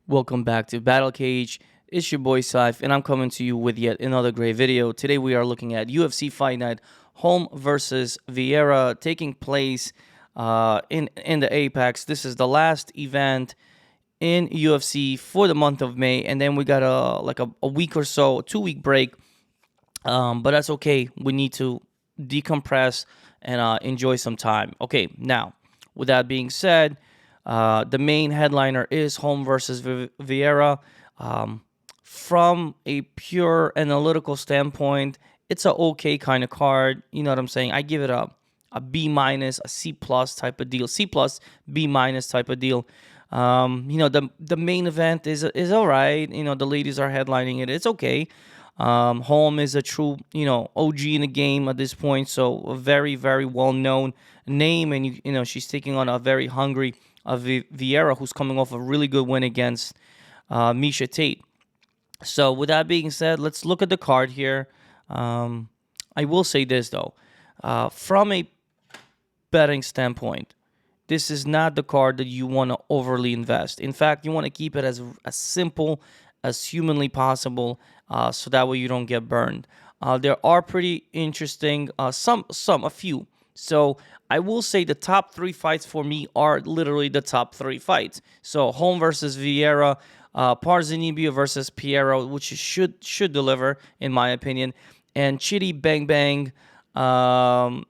Welcome back to Battle Cage. It's your boy Saif, and I'm coming to you with yet another great video. Today we are looking at UFC Fight Night Holm versus Vieira taking place in the Apex. This is the last event in UFC for the month of May, and then we got a week or so, a 2 week break. But that's okay. We need to decompress and enjoy some time. Okay, now with that being said. The main headliner is Holm versus Vieira. From a pure analytical standpoint, it's a okay kind of card. You know what I'm saying? I give it a B minus, a C plus type of deal. C plus, B minus type of deal. The main event is all right. The ladies are headlining it. It's okay. Holm is a true, OG in the game at this point, so a very, very well-known name, and she's taking on a very hungry Vieira, who's coming off a really good win against Misha Tate. So with that being said, let's look at the card here. I will say this though, from a betting standpoint, this is not the card that you want to overly invest. In fact, you want to keep it as simple as humanly possible, so that way you don't get burned. There are pretty interesting, a few. So I will say the top three fights for me are literally the top three fights. So Holm versus Vieira, Parzania versus Pereira, which should deliver in my opinion, and Chitty Bang Bang, and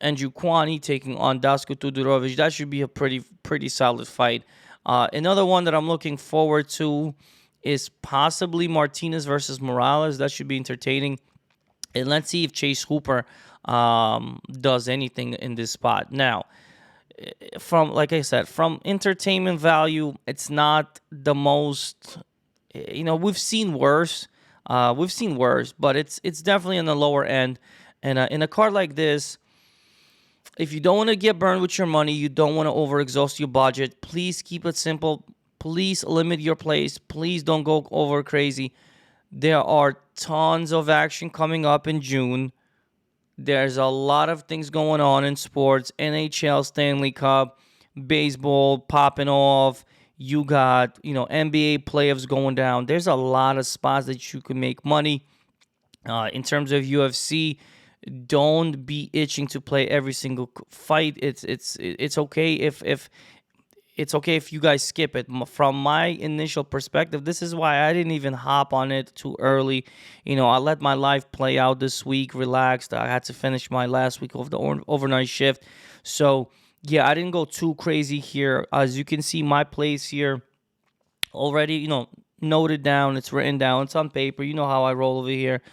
Jukwani taking on Dasko Tudurovic. That should be a pretty solid fight. Another one that I'm looking forward to is possibly Martinez versus Corrales. That should be entertaining. And let's see if Chase Hooper does anything in this spot. Now, like I said, from entertainment value, it's not the most. We've seen worse. But it's definitely on the lower end. And in a card like this, if you don't want to get burned with your money, you don't want to overexhaust your budget, please keep it simple. Please limit your plays. Please don't go over crazy. There are tons of action coming up in June. There's a lot of things going on in sports. NHL, Stanley Cup, baseball popping off. You got, NBA playoffs going down. There's a lot of spots that you can make money. In terms of UFC, don't be itching to play every single fight. It's okay if it's okay if you guys skip it. From my initial perspective, this is why I didn't even hop on it too early. I let my life play out this week, relaxed. I had to finish my last week of the overnight shift. So, yeah, I didn't go too crazy here. As you can see, my plays here already, noted down. It's written down. It's on paper. You know how I roll over here.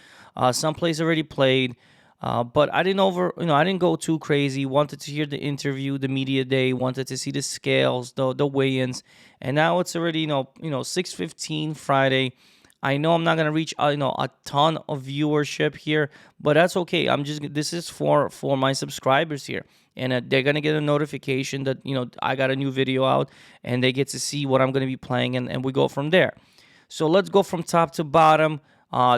Some plays already played. But I didn't go too crazy. Wanted to hear the interview, the media day. Wanted to see the scales, the weigh-ins, and now it's already 6:15 Friday. I know I'm not gonna reach a ton of viewership here, but that's okay. This is for my subscribers here, and they're gonna get a notification that I got a new video out, and they get to see what I'm gonna be playing, and we go from there. So let's go from top to bottom.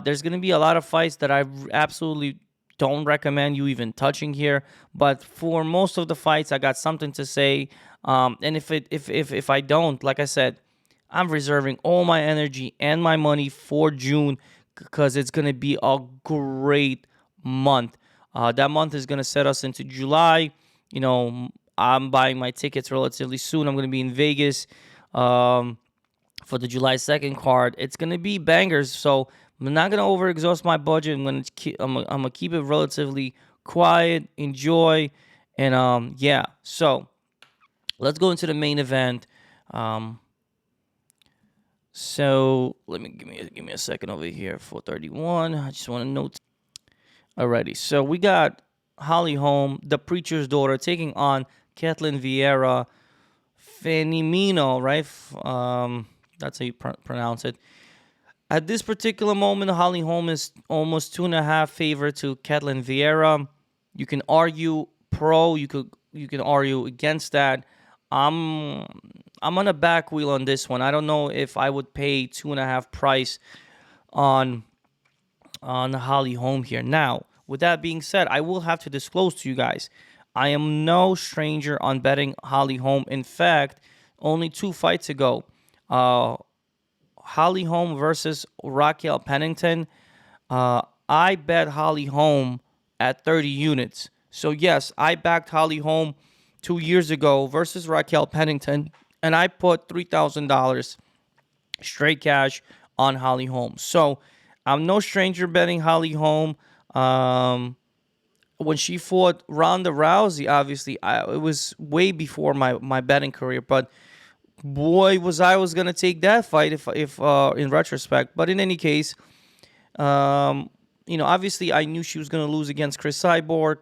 There's gonna be a lot of fights that I absolutely don't recommend you even touching here, but for most of the fights, I got something to say. And if I don't, like I said, I'm reserving all my energy and my money for June because it's gonna be a great month. That month is gonna set us into July. I'm buying my tickets relatively soon. I'm gonna be in Vegas for the July 2nd card. It's gonna be bangers. So I'm not gonna overexhaust my budget. I'm gonna keep it relatively quiet, enjoy, and yeah. So let's go into the main event. So give me a second over here. 431. I just want to note. Alrighty. So we got Holly Holm, the preacher's daughter, taking on Kathleen Vieira Fenimino, right? That's how you pronounce it. At this particular moment, Holly Holm is almost 2.5 favor to Kathleen Vieira. You can argue pro. You can argue against that. I'm on a back wheel on this one. I don't know if I would pay 2.5 price on Holly Holm here. Now, with that being said, I will have to disclose to you guys, I am no stranger on betting Holly Holm. In fact, only 2 fights ago, Holly Holm versus Raquel Pennington. I bet Holly Holm at 30 units. So yes, I backed Holly Holm 2 years ago versus Raquel Pennington, and I put $3,000 straight cash on Holly Holm. So I'm no stranger betting Holly Holm. When she fought Ronda Rousey, obviously, it was way before my betting career, but boy, was gonna take that fight if in retrospect. But in any case, um, obviously I knew she was gonna lose against Chris Cyborg.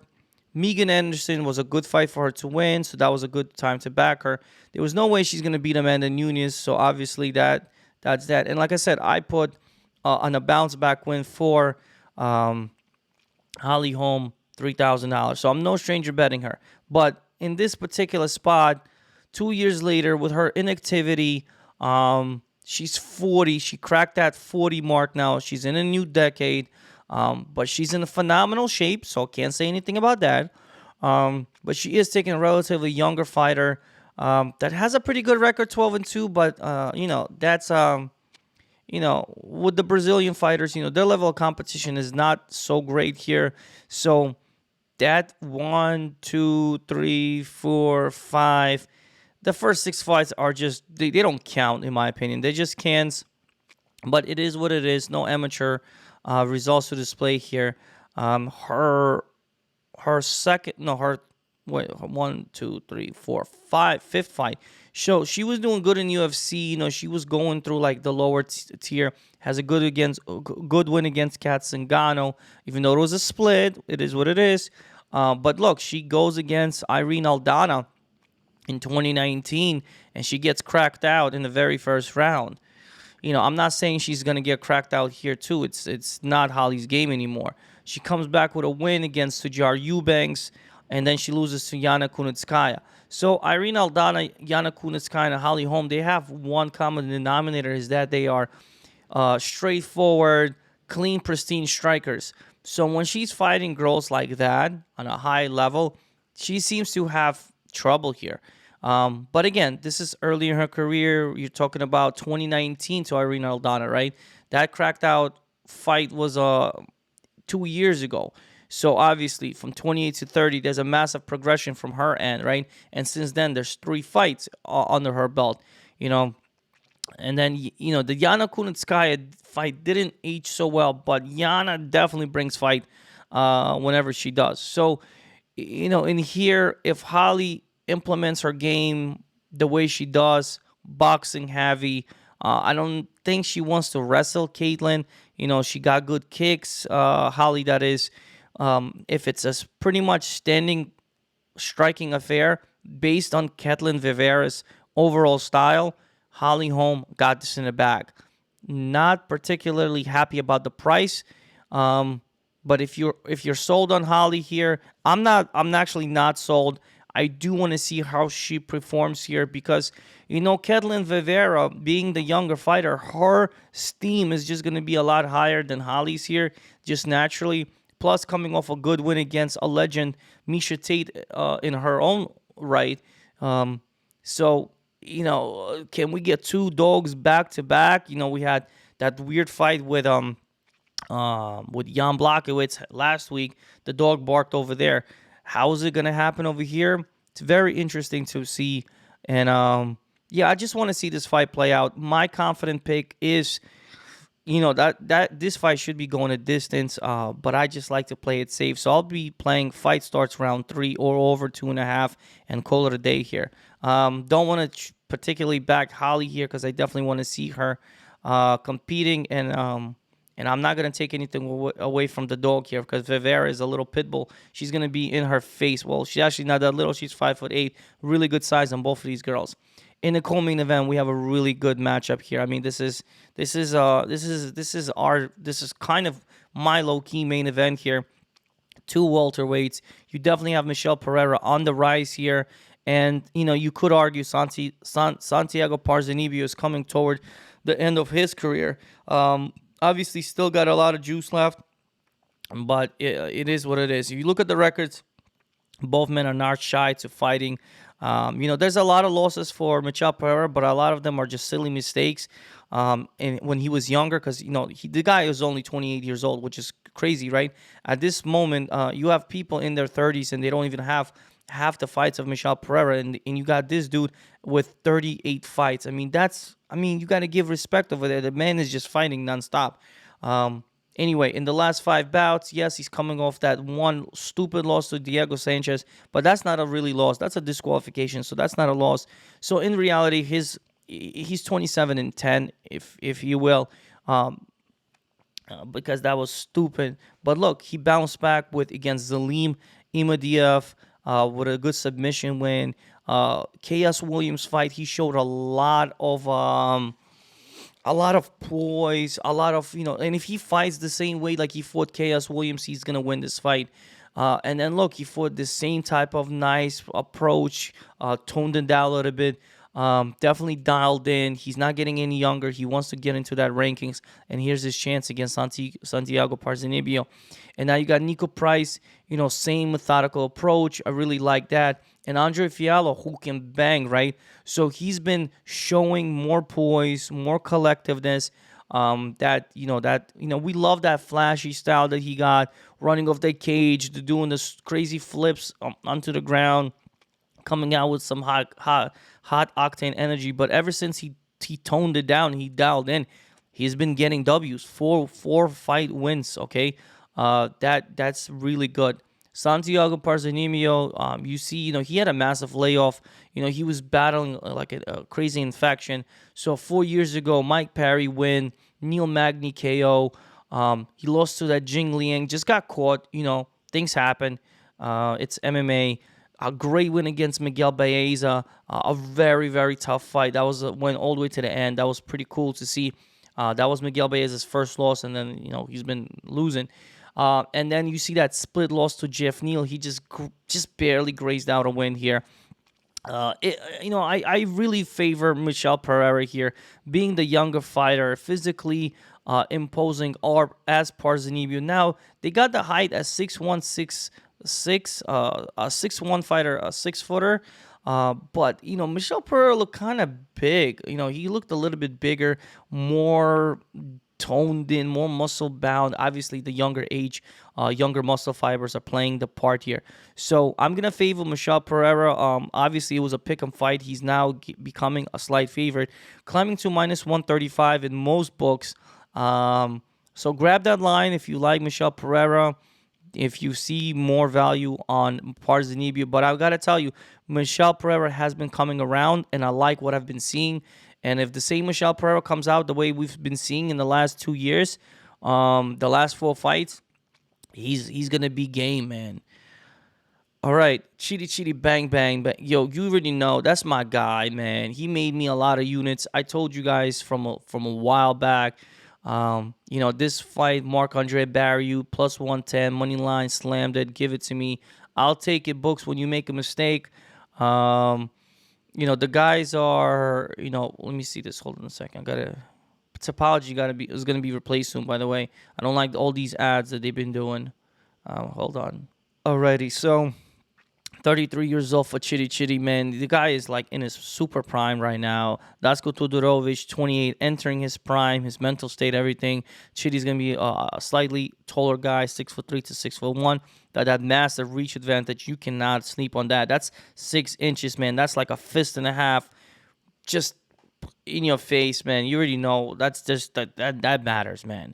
Megan Anderson was a good fight for her to win, so that was a good time to back her. There was no way she's gonna beat Amanda Nunes, so obviously that's that. And like I said, I put on a bounce back win for Holly Holm, $3,000. So I'm no stranger betting her. But in this particular spot, 2 years later, with her inactivity, she's 40. She cracked that 40 mark now. She's in a new decade, but she's in a phenomenal shape, so can't say anything about that. But she is taking a relatively younger fighter that has a pretty good record, 12-2. But that's with the Brazilian fighters, their level of competition is not so great here. So that 1, 2, 3, 4, 5, the first 6 fights are just, they don't count, in my opinion. They just can't. But it is what it is. No amateur results to display here. Her second, no, her, wait, 1, 2, 3, 4, 5, fifth fight. So she was doing good in UFC. She was going through like the lower tier. Has a good win against Kat Zingano. Even though it was a split, it is what it is. But look, she goes against Irene Aldana in 2019, and she gets cracked out in the very first round. I'm not saying she's gonna get cracked out here too. It's not Holly's game anymore. She comes back with a win against Sujar Eubanks, and then she loses to Yana Kunitskaya. So Irene Aldana, Yana Kunitskaya, and Holly Holm, they have one common denominator, is that they are straightforward, clean, pristine strikers. So when she's fighting girls like that on a high level, she seems to have trouble here. But again, this is early in her career. You're talking about 2019 to Irene Aldana, right? That cracked out fight was 2 years ago. So obviously from 28 to 30, there's a massive progression from her end, right? And since then, there's 3 fights under her belt, And then, the Yana Kunitskaya fight didn't age so well, but Yana definitely brings fight whenever she does. So, in here, if Holly implements her game the way she does, boxing heavy, I don't think she wants to wrestle Caitlyn. She got good kicks, Holly, that is. If it's a pretty much standing striking affair based on Ketlin Vieira's overall style, Holly Holm got this in the bag. Not particularly happy about the price, but if you're sold on Holly here, I'm actually not sold. I do want to see how she performs here because, Ketlin Vieira, being the younger fighter, her steam is just going to be a lot higher than Holly's here, just naturally. Plus, coming off a good win against a legend, Miesha Tate, in her own right. So, can we get 2 dogs back to back? We had that weird fight with Jan Blachowicz last week. The dog barked over there. How is it going to happen over here? It's very interesting to see. And, I just want to see this fight play out. My confident pick is, that this fight should be going a distance, but I just like to play it safe. So I'll be playing fight starts round 3 or over 2.5 and call it a day here. Don't want to particularly back Holly here because I definitely want to see her competing, and I'm not going to take anything away from the dog here because Vieira is a little pit bull. She's going to be in her face. Well, she's actually not that little. She's 5'8", really good size on both of these girls. In the co-main event, we have a really good matchup here. I mean, this is kind of my low-key main event here. 2 welterweights. You definitely have Michel Pereira on the rise here. And, you could argue Santiago Parzania is coming toward the end of his career. Obviously, still got a lot of juice left, but it is what it is. If you look at the records, both men are not shy to fighting There's a lot of losses for Michel Pereira, but a lot of them are just silly mistakes. And when he was younger, because the guy is only 28 years old, which is crazy, right? At this moment, you have people in their 30s and they don't even have half the fights of Michel Pereira, and you got this dude with 38 fights. You got to give respect over there. The man is just fighting nonstop. Anyway, in the last 5 bouts, yes, he's coming off that one stupid loss to Diego Sanchez, but that's not a really loss. That's a disqualification, so that's not a loss. So in reality, he's 27-10, if you will, because that was stupid. But look, he bounced back against Zalim Imadiev with a good submission win. KS Williams fight, he showed a lot of poise, a lot of, and if he fights the same way like he fought KS Williams, he's going to win this fight. And then look, he fought the same type of nice approach, toned it down a little bit, definitely dialed in. He's not getting any younger. He wants to get into that rankings, and here's his chance against Santiago Parzania. And now you got Nico Price, same methodical approach. I really like that. And Andre Fiallo, who can bang, right? So he's been showing more poise, more collectiveness. We love that flashy style that he got, running off the cage, doing the crazy flips onto the ground, coming out with some hot octane energy. But ever since he toned it down, he dialed in, he's been getting W's, four fight wins. Okay, that's really good. Santiago Parzanimio, you see, he had a massive layoff. He was battling like a crazy infection. So 4 years ago, Mike Perry win, Neil Magny KO. He lost to that Jing Liang, just got caught. Things happen. It's MMA. A great win against Miguel Baeza. A very, very tough fight. That went all the way to the end. That was pretty cool to see. That was Miguel Baeza's first loss, and then, he's been losing. And then you see that split loss to Jeff Neal. He just barely grazed out a win here. I really favor Michel Pereira here, being the younger fighter, physically imposing, or as Parzanibio. Now, they got the height as 6'1", 6'6", a 6'1" fighter, a 6-footer. But, Michel Pereira looked kind of big. He looked a little bit bigger, more toned in, more muscle bound. Obviously, the younger age, younger muscle fibers are playing the part here. So I'm gonna favor Michel Pereira. Obviously, it was a pick'em fight. He's now becoming a slight favorite, climbing to -135 in most books. So grab that line if you like Michel Pereira, if you see more value on Parzanibio. But I gotta tell you, Michel Pereira has been coming around, and I like what I've been seeing. And if the same Michel Pereira comes out the way we've been seeing in the last 2 years, the last 4 fights, he's gonna be game, man. All right, Chitty bang bang bang. Yo, you already know that's my guy, man. He made me a lot of units. I told you guys from a while back. This fight, Marc-Andre Barriou +110 money line, slammed it. Give it to me. I'll take it. Books when you make a mistake. The guys are, let me see this. Hold on a second. Topology is gonna be replaced soon, by the way. I don't like all these ads that they've been doing. Hold on. Alrighty, so 33 years old for Chitty, man. The guy is like in his super prime right now. Dasko Todorovic, 28, entering his prime, his mental state, everything. Chitty's going to be a slightly taller guy, 6'3" to 6'1". That massive reach advantage, you cannot sleep on that. That's 6 inches, man. That's like a fist and a half just in your face, man. You already know. That's just, that matters, man.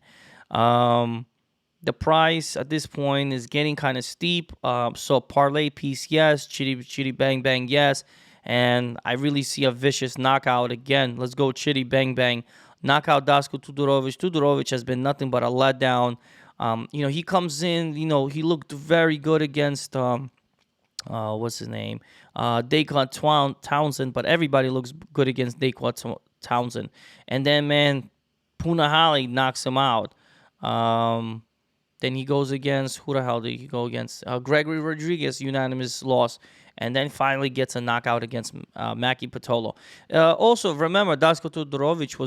The price at this point is getting kind of steep. So parlay piece, yes. Chitty bang bang, yes. And I really see a vicious knockout again. Let's go Chitty bang bang. Knockout Dasko Todorovic. Todorovic has been nothing but a letdown. He comes in. He looked very good against what's his name? Daquan Townsend. But everybody looks good against Daquan Townsend. And then, man, Punahali knocks him out. Then he goes against, who the hell did he go against? Gregory Rodriguez, unanimous loss. And then finally gets a knockout against Maki Pitolo. Also, remember, Dasko Todorovic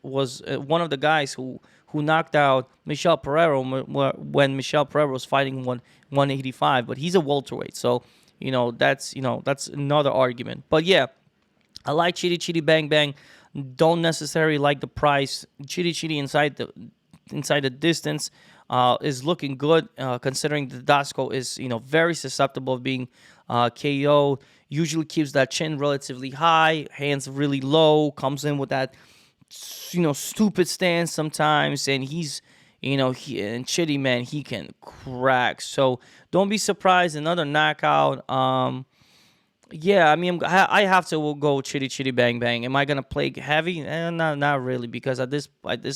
was one of the guys who knocked out Michel Pereira when Michel Pereira was fighting 185. But he's a welterweight. So, that's another argument. But yeah, I like Chitty Bang Bang. Don't necessarily like the price. Chitty inside the distance is looking good, considering the Dasco is very susceptible of being KO. Usually keeps that chin relatively high, hands really low, comes in with that stupid stance sometimes, and and Chitty, man, he can crack. So don't be surprised. Another knockout. Yeah, I mean, I have to go Chitty Bang Bang. Am I gonna play heavy? Not really, because at this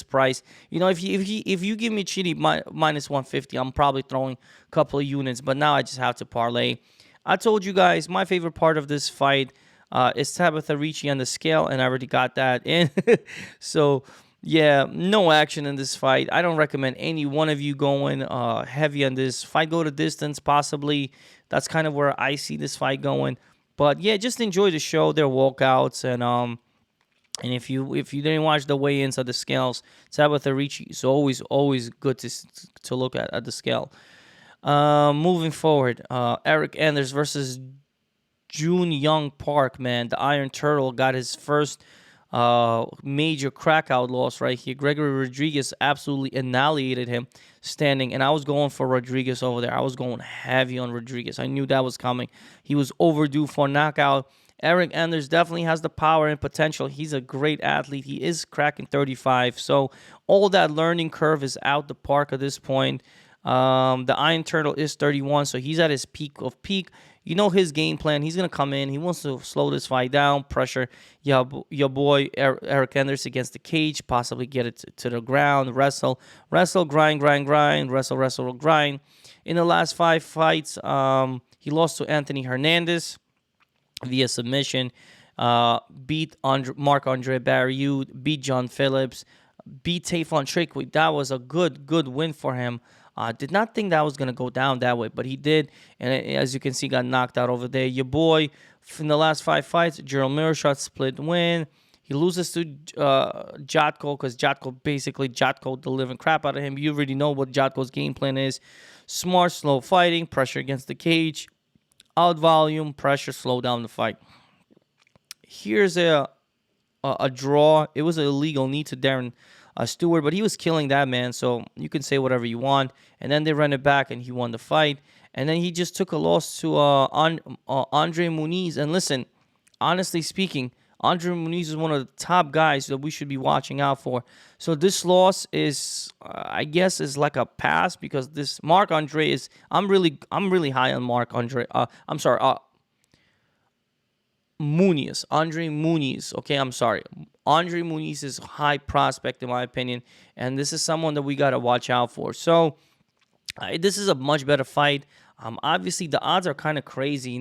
price, if you give me Chitty minus 150, I'm probably throwing a couple of units. But now I just have to parlay. I told you guys my favorite part of this fight is Tabitha Ricci on the scale, and I already got that in. So yeah, no action in this fight. I don't recommend any one of you going heavy on this fight. Go to distance, possibly. That's kind of where I see this fight going. But yeah, just enjoy the show, their walkouts, and if you didn't watch the weigh-ins of the scales, Tabitha Ricci is always good to look at the scale. Moving forward, Eric Anders versus June Young Park, man. The Iron Turtle got his first major crackout loss right here. Gregory Rodriguez absolutely annihilated him standing, and I was going for Rodriguez over there. I was going heavy on Rodriguez. I knew that was coming. He was overdue for a knockout. Eric Anders definitely has the power and potential. He's a great athlete. He is cracking 35, so all that learning curve is out the park at this point. The Iron Turtle is 31, so he's at his peak of peak. You know his game plan. He's going to come in. He wants to slow this fight down, pressure your boy Eric Anders against the cage, possibly get it to the ground, wrestle, grind, wrestle, grind. In the last 5 fights, he lost to Anthony Hernandez via submission, beat Marc-Andre Barriou, beat John Phillips, beat Tayfon Trickwood. That was a good win for him. Did not think that was going to go down that way, but he did. And as you can see, got knocked out over there. Your boy, in the last 5 fights, Gerald Mearshot split win. He loses to Jotko because Jotko delivering crap out of him. You already know what Jotko's game plan is. Smart, slow fighting, pressure against the cage, out volume, pressure, slow down the fight. Here's a draw. It was an illegal knee to Darren Stewart, but he was killing that man, so you can say whatever you want. And then they ran it back, and he won the fight. And then he just took a loss to Andre Muniz. And listen, honestly speaking, Andre Muniz is one of the top guys that we should be watching out for. So this loss is, I guess, is like a pass, because this Marc-Andre is. I'm really high on Marc-Andre. I'm sorry. Muniz, Andre Muniz. Okay, I'm sorry. Andre Muniz is a high prospect in my opinion, and this is someone that we got to watch out for. So this is a much better fight. Obviously the odds are kind of crazy.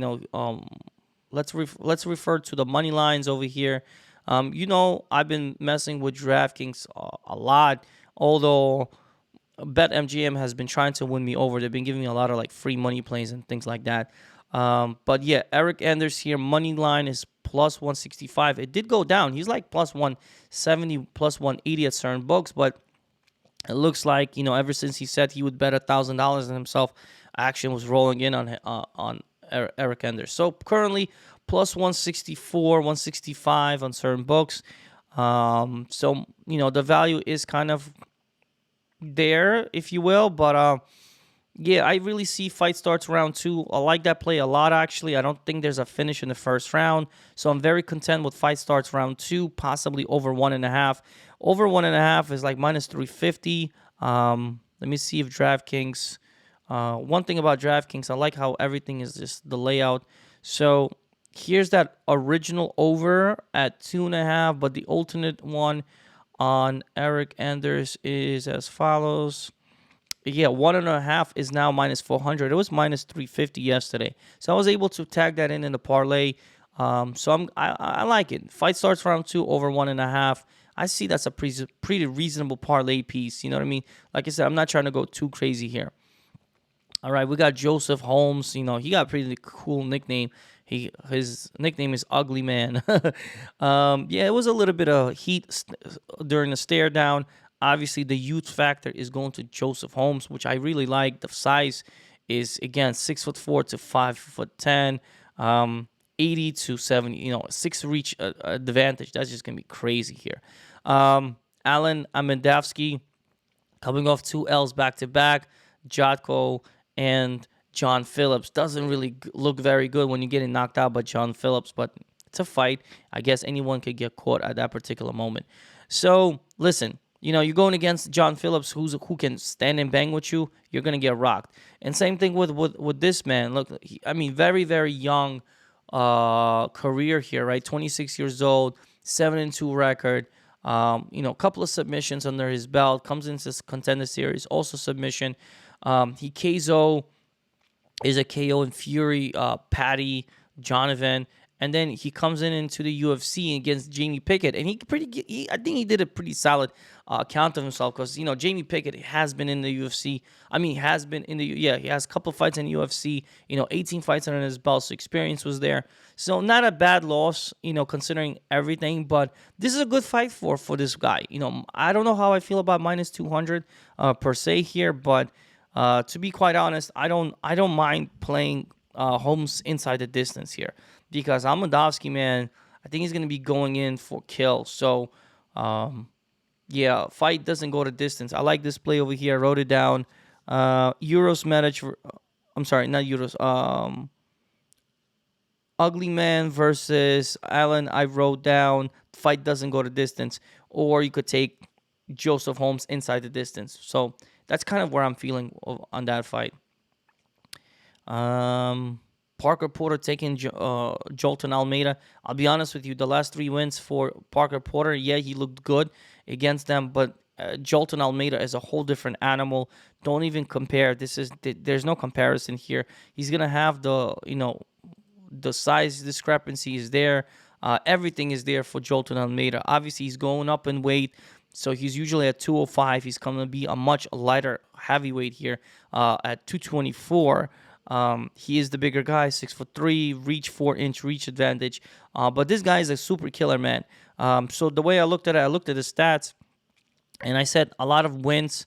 Let's refer to the money lines over here. I've been messing with DraftKings a lot, although BetMGM has been trying to win me over. They've been giving me a lot of like free money plays and things like that. But yeah, Eric Anders here, money line is plus 165. It did go down. He's like plus 170, plus 180 at certain books, but it looks like, ever since he said he would bet $1,000 on himself, action was rolling in on Eric Anders. So currently plus 164, 165 on certain books. So, the value is kind of there, if you will, but yeah, I really see fight starts round 2. I like that play a lot, actually. I don't think there's a finish in the first round. So I'm very content with fight starts round 2, possibly over 1.5. Over 1.5 is like minus 350. Let me see if DraftKings... one thing about DraftKings, I like how everything is just the layout. So here's that original over at 2.5, but the alternate one on Eric Anders is as follows. Yeah, 1.5 is now minus 400. It was minus 350 yesterday. So I was able to tag that in the parlay. So I like it. Fight starts round 2 over 1.5. I see that's a pretty reasonable parlay piece. You know what I mean? Like I said, I'm not trying to go too crazy here. All right, we got Joseph Holmes. He got a pretty cool nickname. His nickname is Ugly Man. Yeah, it was a little bit of heat during the stare down. Obviously, the youth factor is going to Joseph Holmes, which I really like. The size is, again, 6'4" to 5'10", 80 to 70, 6 reach advantage. That's just going to be crazy here. Alan Amendavsky, coming off 2 L's back-to-back. Jotko and John Phillips. Doesn't really look very good when you're getting knocked out by John Phillips, but it's a fight. I guess anyone could get caught at that particular moment. So, listen, you're going against John Phillips, who can stand and bang with you. You're going to get rocked. And same thing with this man. Look, very, very young career here, right? 26 years old, 7-2 record. A couple of submissions under his belt. Comes into this Contender Series, also submission. He KO is a KO in Fury, Patty, Jonathan, and then he comes into the UFC against Jamie Pickett, and I think he did a pretty solid count of himself, because Jamie Pickett has been in the UFC. He has a couple of fights in the UFC. 18 fights under his belt, so experience was there. So not a bad loss, considering everything. But this is a good fight for this guy. I don't know how I feel about minus 200 per se here, but to be quite honest, I don't mind playing Holmes inside the distance here, because Amendavsky, man, I think he's going to be going in for kill. So, fight doesn't go to distance. I like this play over here. I wrote it down. Euros Medic. I'm sorry, not Euros. Ugly Man versus Allen. I wrote down fight doesn't go to distance. Or you could take Joseph Holmes inside the distance. So that's kind of where I'm feeling on that fight. Parker Porter taking Jolton Almeida. I'll be honest with you, the last 3 wins for Parker Porter, yeah, he looked good against them, but Jolton Almeida is a whole different animal. Don't even compare. There's no comparison here. He's gonna have the size discrepancy is there. Everything is there for Jolton Almeida. Obviously, he's going up in weight, so he's usually at 205. He's going to be a much lighter heavyweight here at 224. He is the bigger guy, 6'3", reach 4-inch reach advantage. But this guy is a super killer, man. So the way I looked at it, I looked at the stats, and I said a lot of wins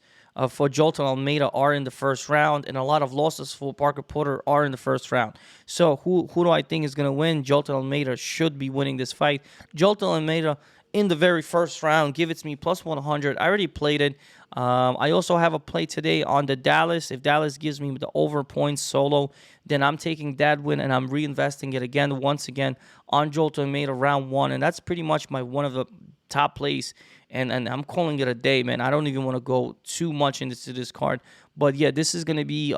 for Jolton Almeida are in the first round, and a lot of losses for Parker Porter are in the first round. So who do I think is going to win? Jolton Almeida should be winning this fight. Jolton Almeida in the very first round, give it to me, plus 100. I already played it. I also have a play today on the Dallas. If Dallas gives me the over points solo, then I'm taking that win and I'm reinvesting it once again on Jolton Almeida round 1. And that's pretty much one of the top plays. And I'm calling it a day, man. I don't even want to go too much into this card. But yeah, this is going to be...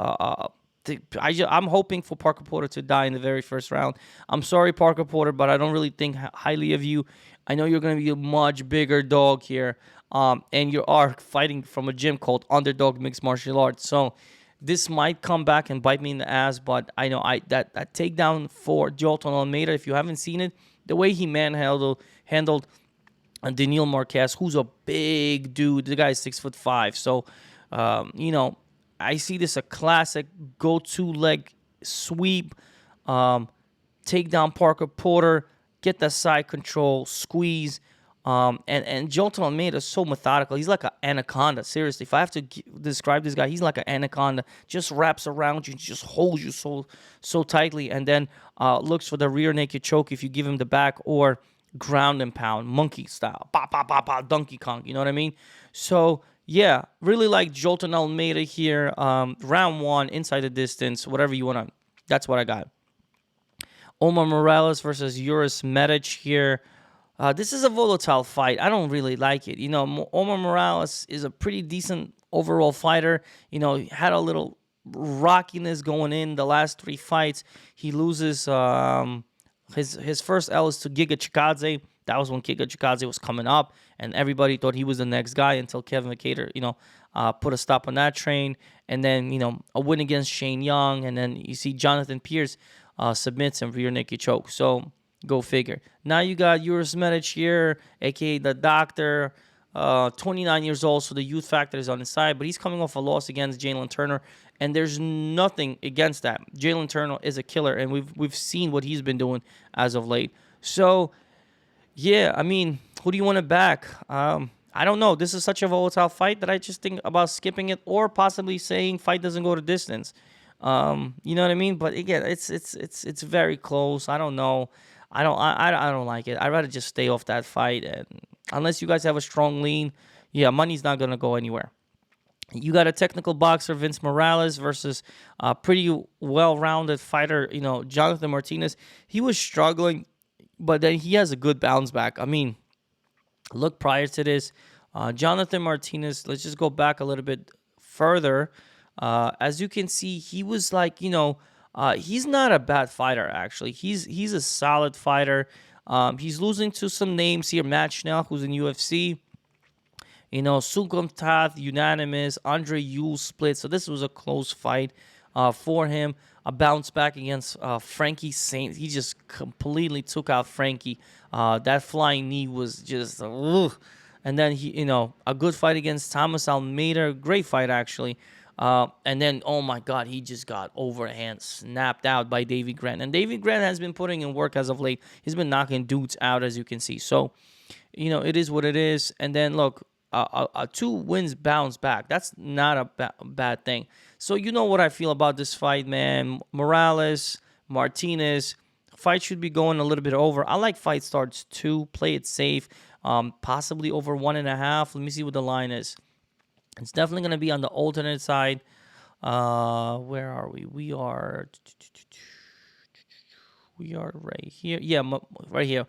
I'm hoping for Parker Porter to die in the very first round. I'm sorry, Parker Porter, but I don't really think highly of you. I know you're going to be a much bigger dog here. And you are fighting from a gym called Underdog Mixed Martial Arts. So this might come back and bite me in the ass. But I know that takedown for Jolton Almeida, if you haven't seen it, the way he handled Daniil Marquez, who's a big dude. The guy is 6'5". So, I see this a classic go-to leg sweep, take down Parker Porter, get that side control, squeeze. And Jolton Almeida is so methodical. He's like an anaconda. Seriously, if I have to describe this guy, he's like an anaconda. Just wraps around you, just holds you so tightly, and then looks for the rear naked choke if you give him the back, or ground and pound, monkey style, Donkey Kong. You know what I mean? So yeah, really like Jolton Almeida here. Round 1, inside the distance, whatever you want to. That's what I got. Omar Morales versus Euros Medic here. This is a volatile fight. I don't really like it. Omar Morales is a pretty decent overall fighter. He had a little rockiness going in the last 3 fights. He loses his first L is to Giga Chikadze. That was when Giga Chikadze was coming up, and everybody thought he was the next guy until Kevin McCater, put a stop on that train. And then, a win against Shane Young, and then you see Jonathan Pierce submits him rear naked choke. So go figure. Now you got Euros Medic here, a.k.a. the Doctor, 29 years old, so the youth factor is on his side, but he's coming off a loss against Jalen Turner, and there's nothing against that. Jalen Turner is a killer, and we've seen what he's been doing as of late. So, yeah, who do you want to back? I don't know. This is such a volatile fight that I just think about skipping it, or possibly saying fight doesn't go to distance. You know what I mean? But again, it's very close. I don't know. I don't like it. I'd rather just stay off that fight. And unless you guys have a strong lean, yeah, money's not gonna go anywhere. You got a technical boxer, Vince Morales, versus a pretty well-rounded fighter, Jonathan Martinez. He was struggling, but then he has a good bounce back. I mean, look prior to this, Jonathan Martinez. Let's just go back a little bit further. As you can see, he was like, he's not a bad fighter actually. He's a solid fighter. He's losing to some names here. Matt Schnell, who's in UFC. Sukum Tath, unanimous. Andre Hughes split. So this was a close fight for him. A bounce back against Frankie Saint. He just completely took out Frankie. That flying knee was just, and then a good fight against Thomas Almeida. Great fight actually. And then, oh my God, he just got overhand snapped out by Davy Grant. And Davy Grant has been putting in work as of late. He's been knocking dudes out, as you can see. So, it is what it is. And then look, 2 wins bounce back. That's not a bad thing. So you know what I feel about this fight, man. Morales, Martinez, fight should be going a little bit over. I like fight starts 2. Play it safe. Possibly over 1.5. Let me see what the line is. It's definitely going to be on the alternate side. Where are we? We are right here. Yeah, right here.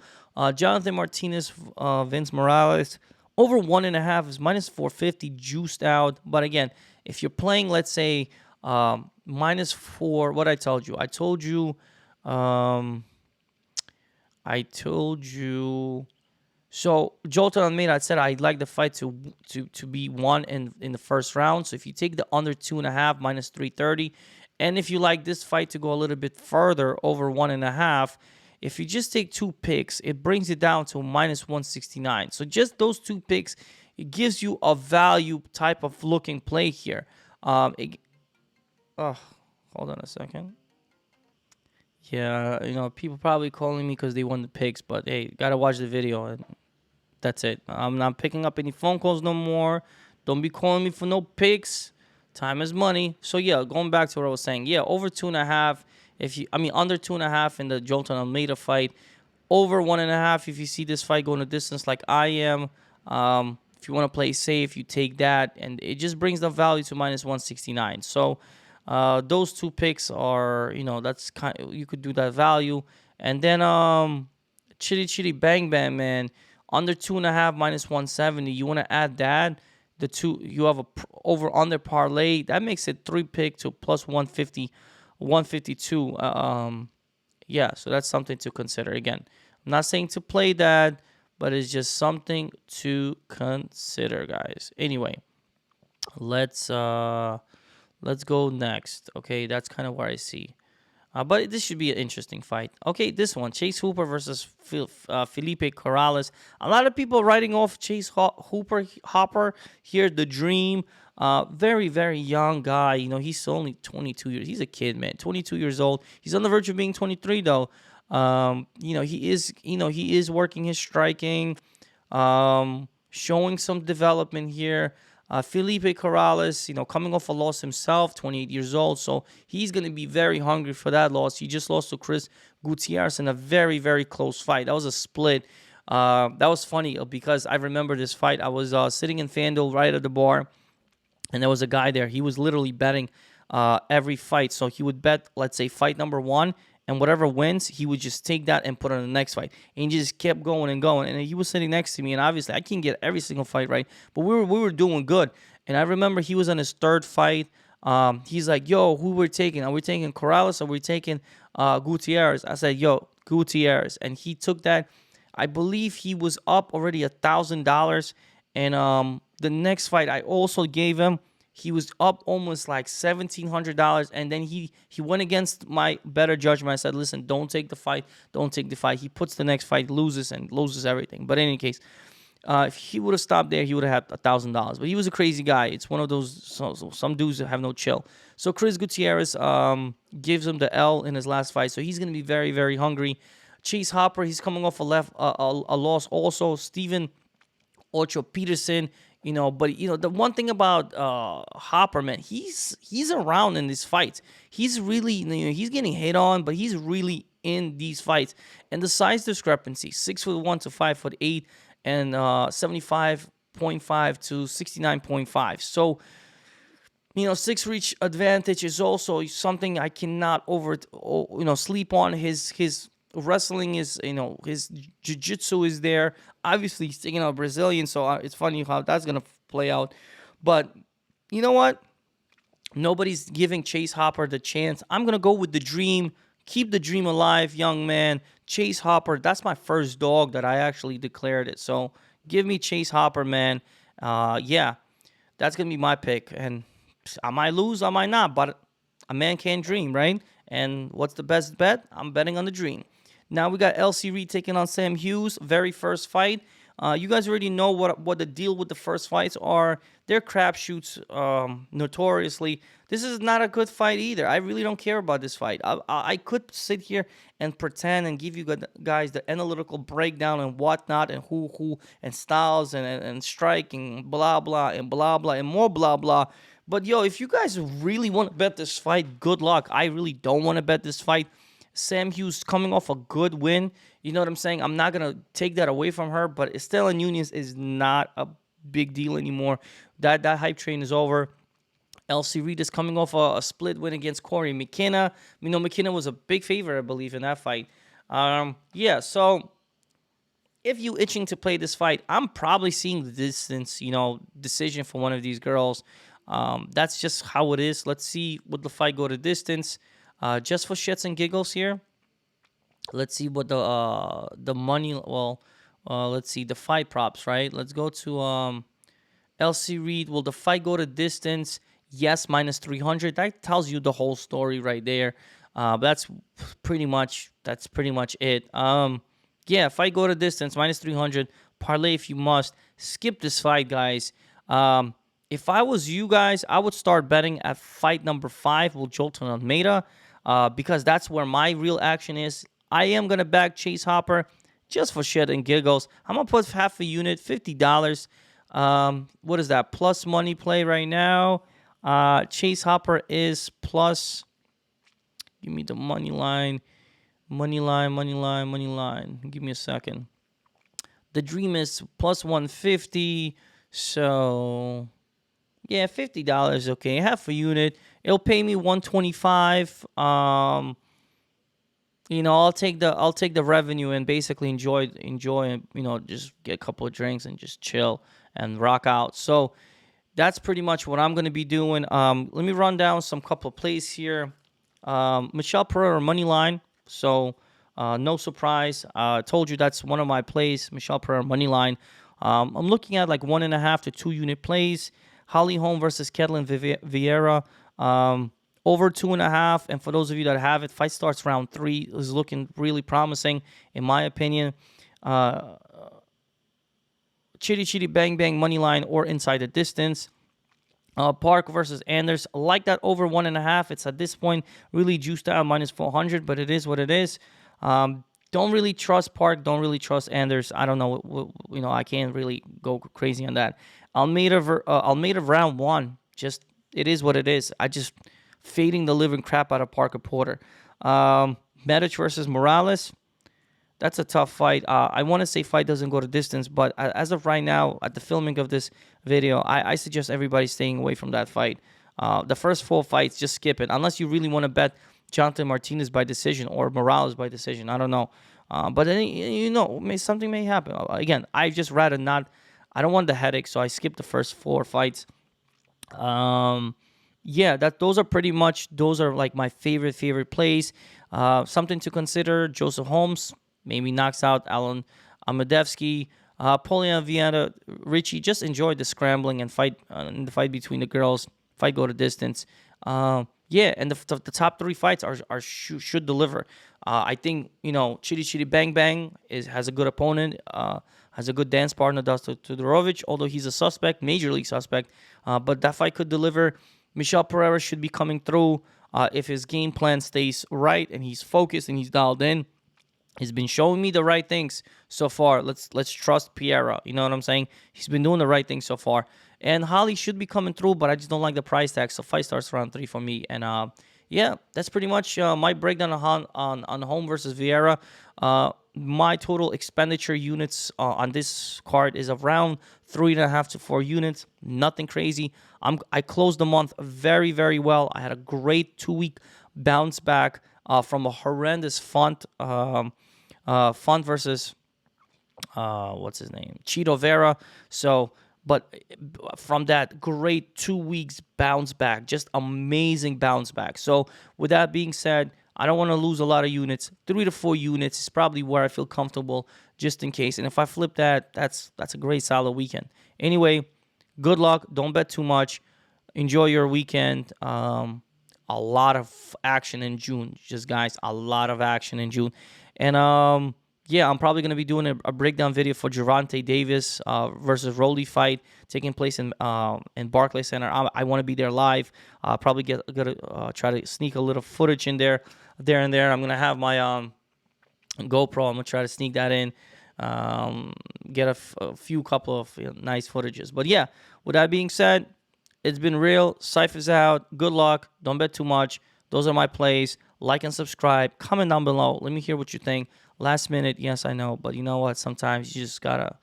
Jonathan Martinez, Vince Morales. Over 1.5 is minus 450, juiced out. But again, if you're playing, let's say, minus 4, what I told you. I told you. So Jolton Almeida, I said I'd like the fight to be won in the first round. So if you take the under 2.5, minus 330, and if you like this fight to go a little bit further, over 1.5. If you just take 2 picks, it brings it down to minus 169. So just those 2 picks, it gives you a value type of looking play here. Hold on a second. Yeah, people probably calling me because they won the picks, but hey, gotta watch the video, and that's it. I'm not picking up any phone calls no more. Don't be calling me for no picks. Time is money. So yeah, going back to what I was saying. Yeah, over 2.5. Under 2.5 in the Jolton Almeida fight, over 1.5 if you see this fight going a distance like I am. If you want to play safe, you take that, and it just brings the value to minus 169. So those 2 picks are, that's you could do that value, and then Chitty Bang Bang, man, under 2.5 minus 170. You want to add that. The 2 you have a over under parlay that makes it 3 pick to plus 150. 152. Yeah, so that's something to consider. Again, I'm not saying to play that, but it's just something to consider, guys. Anyway, let's go next. Okay, that's kind of where I see. But this should be an interesting fight. Okay, this one, Chase Hooper versus Felipe Corrales. A lot of people writing off Chase Hopper here, the dream. Very, very young guy. He's only 22 years. He's a kid, man. 22 years old. He's on the verge of being 23, though. He is working his striking, showing some development here. Felipe Corrales, coming off a loss himself, 28 years old, so he's going to be very hungry for that loss. He just lost to Chris Gutierrez in a very, very close fight. That was a split. That was funny because I remember this fight. I was sitting in FanDuel right at the bar, and there was a guy there. He was literally betting every fight. So he would bet, let's say, fight number 1, and whatever wins, he would just take that and put it on the next fight. And he just kept going and going. And he was sitting next to me, and obviously I can't get every single fight right, but we were doing good. And I remember he was on his 3rd fight. He's like, yo, who we're taking? Are we taking Corrales or are we taking Gutierrez? I said, yo, Gutierrez. And he took that. I believe he was up already $1,000. And the next fight I also gave him, he was up almost like $1,700, and then he went against my better judgment. I said, listen, don't take the fight. Don't take the fight. He puts the next fight, loses everything. But in any case, if he would have stopped there, he would have had $1,000. But he was a crazy guy. It's one of those, some dudes that have no chill. So Chris Gutierrez gives him the L in his last fight, so he's going to be very, very hungry. Chase Hopper, he's coming off a loss also. Steven Ocho Peterson But the one thing about Hopper, man, he's around in these fights. He's really, he's getting hit on, but he's really in these fights. And the size discrepancy, 6'1" to 5'8", and 75.5 to 69.5. So, six reach advantage is also something I cannot sleep on. His wrestling is, his jiu-jitsu is there. Obviously, he's taking out Brazilian, so it's funny how that's gonna play out. But you know what? Nobody's giving Chase Hopper the chance. I'm gonna go with the dream. Keep the dream alive, young man. Chase Hopper. That's my first dog that I actually declared it. So give me Chase Hopper, man. Yeah, that's gonna be my pick. And I might lose, I might not, but a man can't dream, right? And what's the best bet? I'm betting on the dream. Now we got LC Reed taking on Sam Hughes. Very first fight. You guys already know what the deal with the first fights are. They're crapshoots, notoriously. This is not a good fight either. I really don't care about this fight. I could sit here and pretend and give you guys the analytical breakdown and whatnot and who and styles and strike and blah blah and blah blah and more blah blah. But yo, if you guys really want to bet this fight, good luck. I really don't want to bet this fight. Sam Hughes coming off a good win. You know what I'm saying? I'm not going to take that away from her, but Estela Nunez is not a big deal anymore. That hype train is over. LC Reed is coming off a split win against Corey McKenna. McKenna was a big favorite, I believe, in that fight. Yeah, so if you itching to play this fight, I'm probably seeing the distance, decision for one of these girls. That's just how it is. Let's see, would the fight go to distance? Just for shits and giggles here. Let's see what the money. Well, let's see the fight props. Right. Let's go to LC Reed. Will the fight go to distance? Yes, -300. That tells you the whole story right there. That's pretty much it. Yeah, fight go to distance -300. Parlay if you must. Skip this fight, guys. If I was you guys, I would start betting at fight number 5 with Jolton Almeida, because that's where my real action is. I am going to back Chase Hopper just for shit and giggles. I'm going to put half a unit, $50. What is that? Plus money play right now. Chase Hopper is plus. Give me the money line. Money line. Give me a second. The dream is plus 150. So yeah, $50, okay. Half a unit. It'll pay me $125. I'll take the revenue and basically enjoy, just get a couple of drinks and just chill and rock out. So that's pretty much what I'm gonna be doing. Let me run down some couple of plays here. Michelle Pereira money line. So no surprise. Told you that's one of my plays. Michelle Pereira money line. I'm looking at like 1.5 to 2 unit plays. Holm versus Ketlin Vieira. Over 2.5. And for those of you that have it, fight starts round 3. Is looking really promising, in my opinion. Chitty Bang Bang money line or inside the distance. Park versus Anders. I like that over 1.5. It's at this point really juiced out -400, but it is what it is. Don't really trust Park. Don't really trust Anders. I don't know. I can't really go crazy on that. Almeida round 1. Just, it is what it is. I just fading the living crap out of Parker Porter. Medic versus Morales. That's a tough fight. I want to say fight doesn't go to distance, but as of right now, at the filming of this video, I suggest everybody staying away from that fight. The first 4 fights, just skip it. Unless you really want to bet Jonathan Martinez by decision or Morales by decision. I don't know. But then, something may happen. Again, I just rather not. I don't want the headache, so I skipped the first 4 fights. Yeah, those are like my favorite plays. Something to consider: Joseph Holmes maybe knocks out Alan Amendavsky. Polian Vieira, Richie, just enjoyed the scrambling and fight in the fight between the girls. Fight go to distance. Yeah, and the top 3 fights should deliver. I think Chitty Bang Bang has a good opponent. Has a good dance partner, Dustin Todorovic, although he's a suspect, major league suspect. But that fight could deliver. Michelle Pereira should be coming through if his game plan stays right and he's focused and he's dialed in. He's been showing me the right things so far. Let's trust Pereira. You know what I'm saying? He's been doing the right things so far. And Holly should be coming through, but I just don't like the price tag. So fight starts round 3 for me. And yeah, that's pretty much my breakdown on Holm versus Vieira. My total expenditure units on this card is around 3.5 to 4 units. Nothing crazy. I closed the month very, very well. I had a great 2-week bounce back from a horrendous font versus what's his name, Chitty Vera. So, but from that great 2 weeks bounce back, just amazing bounce back. So, with that being said, I don't want to lose a lot of units. 3 to 4 units is probably where I feel comfortable, just in case. And if I flip that, that's a great solid weekend. Anyway, good luck. Don't bet too much. Enjoy your weekend. A lot of action in June, just guys, a lot of action in June. And yeah, I'm probably going to be doing a breakdown video for Gervonta Davis versus Rolly fight taking place in Barclays Center. I want to be there live. Probably gonna try to sneak a little footage in there. I'm going to have my GoPro. I'm going to try to sneak that in. Get a few couple of nice footages. But yeah, with that being said, it's been real. Cypher's out. Good luck. Don't bet too much. Those are my plays. Like and subscribe. Comment down below. Let me hear what you think. Last minute, yes, I know. But you know what? Sometimes you just got to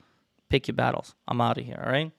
pick your battles. I'm out of here, all right?